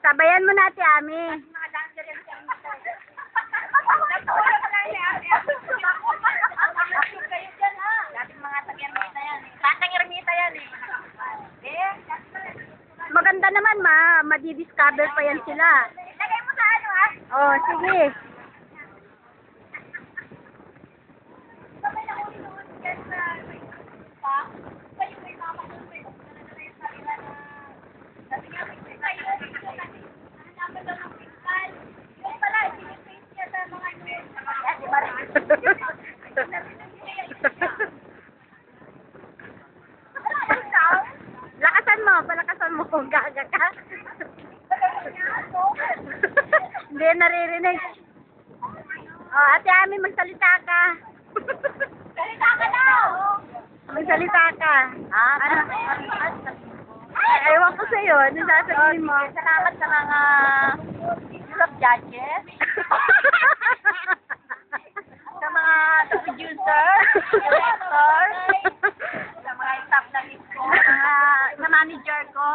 Sabayan mo na, Ate Ami. Maganda naman, madidiscover pa yan sila. Lagay mo sa ano, ha? Oh, sige. Palakasan mo, gaga ka. Hindi naririnig. Oh, Ate Ami, magsalita ka. Salita ka na! Magsalita ka. Ano? Ewan ko sa'yo, ano sasabihin mo? Salamat sa mga judges. Sa mga producer, director, sa mga staff na sa manager ko.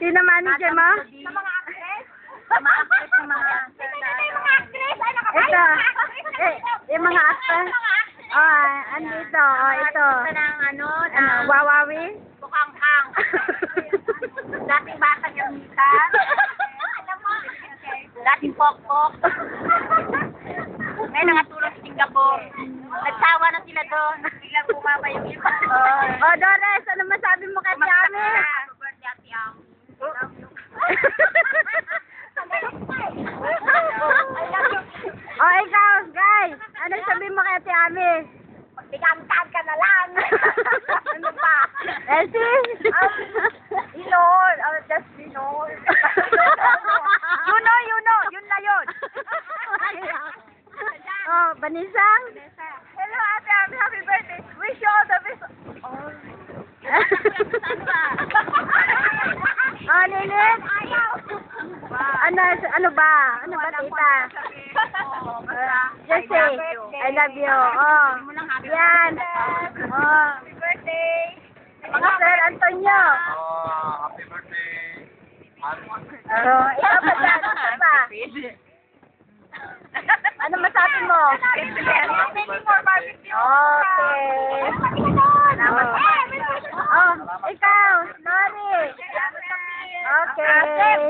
Sino manager mo? Sa mga actress. Sa mga actress, sa mga actress. Ay, nakapay. Ito. Yung mga actor. Oh, andito. Oh, ito. Ito ng ano, Wawawi? Bukang-kang. Dating bata yung mita. Alam mo. Dating pokpok. Ngayon nakatulong sa Singapore. Nagsawa na sila doon. Biglang bumaba yung iba. Oh, Doris, ano masabi mo kay Tiami? Birthday at Tiami. Oh, ikaw, guys. Ano sabi mo kay Tiami? Magtigamtag ka na lang. Ano pa? Elsie? Inol. Just inol. Yun na yun. Oh, Banisang? Hello, Ate Ami. Happy birthday. Wish you all the best. Oh, Lilit? Ano ba? Ano ba, tita? Just say, I love you. Oh, yan. Oh, Happy birthday. mga Sir Antonio. Happy birthday. Oh, ikaw ba dyan? Ano ba? Ano masabi mo? Many more barbecue. Okay. Oh, ikaw, Lori. Okay.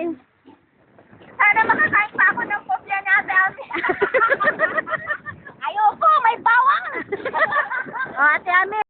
Sana makakain pa ako ng kopya na, Ate Ami.